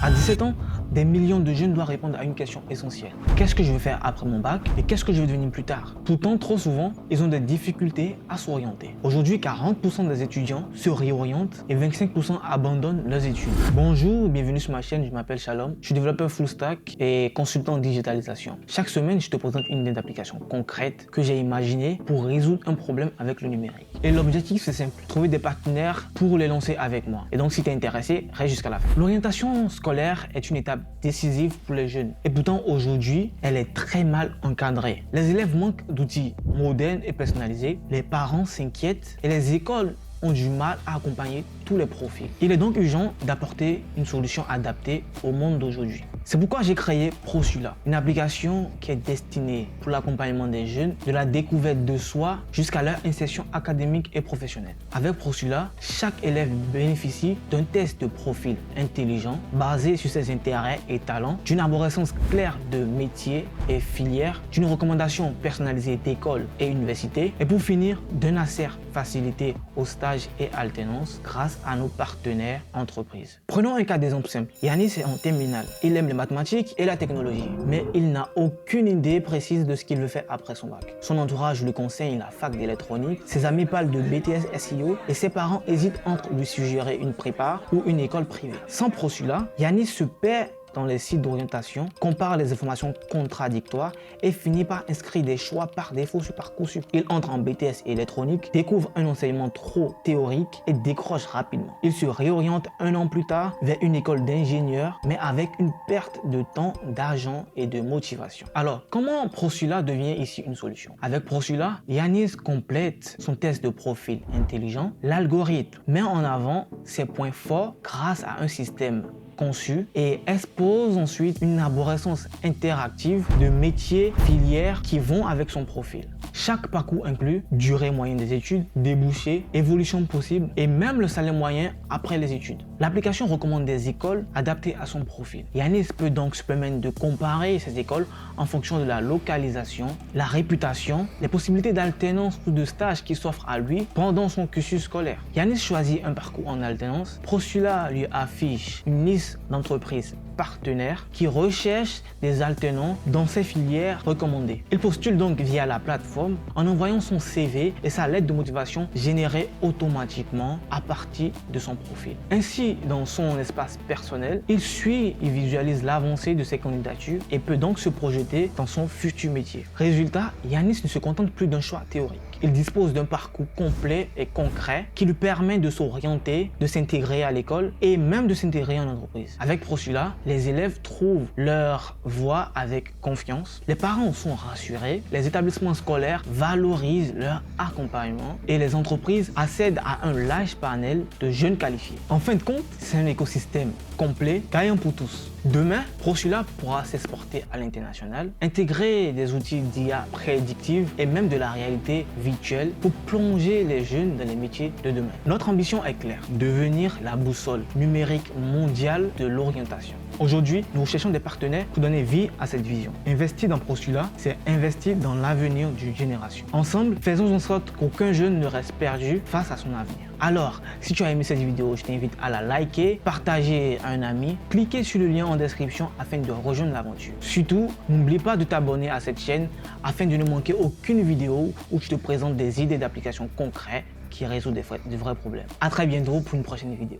À 17 ans, des millions de jeunes doivent répondre à une question essentielle. Qu'est-ce que je veux faire après mon bac et qu'est-ce que je veux devenir plus tard? Pourtant, trop souvent, ils ont des difficultés à s'orienter. Aujourd'hui, 40% des étudiants se réorientent et 25% abandonnent leurs études. Bonjour, bienvenue sur ma chaîne, je m'appelle Shalom. Je suis développeur full stack et consultant en digitalisation. Chaque semaine, je te présente une idée d'application concrète que j'ai imaginée pour résoudre un problème avec le numérique. Et l'objectif, c'est simple, trouver des partenaires pour les lancer avec moi. Et donc, si tu es intéressé, reste jusqu'à la fin. L'orientation scolaire est une étape décisive pour les jeunes. Et pourtant, aujourd'hui, elle est très mal encadrée. Les élèves manquent d'outils modernes et personnalisés, les parents s'inquiètent et les écoles ont du mal à accompagner tous les profils. Il est donc urgent d'apporter une solution adaptée au monde d'aujourd'hui. C'est pourquoi j'ai créé Prosula, une application qui est destinée pour l'accompagnement des jeunes de la découverte de soi jusqu'à leur insertion académique et professionnelle. Avec Prosula, chaque élève bénéficie d'un test de profil intelligent basé sur ses intérêts et talents, d'une arborescence claire de métiers et filières, d'une recommandation personnalisée d'écoles et universités et pour finir, d'un accès facilité au stage et alternance grâce à nos partenaires entreprises. Prenons un cas d'exemple simple. Yanis est en terminale. Il aime les mathématiques et la technologie, mais il n'a aucune idée précise de ce qu'il veut faire après son bac. Son entourage lui conseille la fac d'électronique, ses amis parlent de BTS SEO et ses parents hésitent entre lui suggérer une prépa ou une école privée. Sans Prosula, Yanis se perd dans les sites d'orientation, compare les informations contradictoires et finit par inscrire des choix par défaut sur Parcoursup. Il entre en BTS électronique, découvre un enseignement trop théorique et décroche rapidement. Il se réoriente un an plus tard vers une école d'ingénieur, mais avec une perte de temps, d'argent et de motivation. Alors, comment Prosula devient ici une solution? Avec Prosula, Yanis complète son test de profil intelligent. L'algorithme met en avant ses points forts grâce à un système conçu et expose ensuite une arborescence interactive de métiers, filières qui vont avec son profil. Chaque parcours inclut durée moyenne des études, débouchés, évolution possible et même le salaire moyen après les études. L'application recommande des écoles adaptées à son profil. Yanis peut donc se permettre de comparer ces écoles en fonction de la localisation, la réputation, les possibilités d'alternance ou de stage qui s'offrent à lui pendant son cursus scolaire. Yanis choisit un parcours en alternance. Prosula lui affiche une liste d'entreprises partenaires qui recherchent des alternants dans ces filières recommandées. Il postule donc via la plateforme en envoyant son CV et sa lettre de motivation générée automatiquement à partir de son profil. Ainsi, dans son espace personnel, il suit et visualise l'avancée de ses candidatures et peut donc se projeter dans son futur métier. Résultat, Yanis ne se contente plus d'un choix théorique. Il dispose d'un parcours complet et concret qui lui permet de s'orienter, de s'intégrer à l'école et même de s'intégrer en entreprise. Avec Prosula, les élèves trouvent leur voie avec confiance, les parents sont rassurés, les établissements scolaires valorisent leur accompagnement et les entreprises accèdent à un large panel de jeunes qualifiés. En fin de compte, c'est un écosystème complet, gagnant pour tous. Demain, Prosula pourra s'exporter à l'international, intégrer des outils d'IA prédictive et même de la réalité virtuelle pour plonger les jeunes dans les métiers de demain. Notre ambition est claire, devenir la boussole numérique mondiale de l'orientation. Aujourd'hui, nous cherchons des partenaires pour donner vie à cette vision. Investir dans Prosula, c'est investir dans l'avenir d'une génération. Ensemble, faisons en sorte qu'aucun jeune ne reste perdu face à son avenir. Alors, si tu as aimé cette vidéo, je t'invite à la liker, partager à un ami, cliquer sur le lien en description afin de rejoindre l'aventure. Surtout, n'oublie pas de t'abonner à cette chaîne afin de ne manquer aucune vidéo où je te présente des idées d'applications concrètes qui résout de vrais problèmes. À très bientôt pour une prochaine vidéo.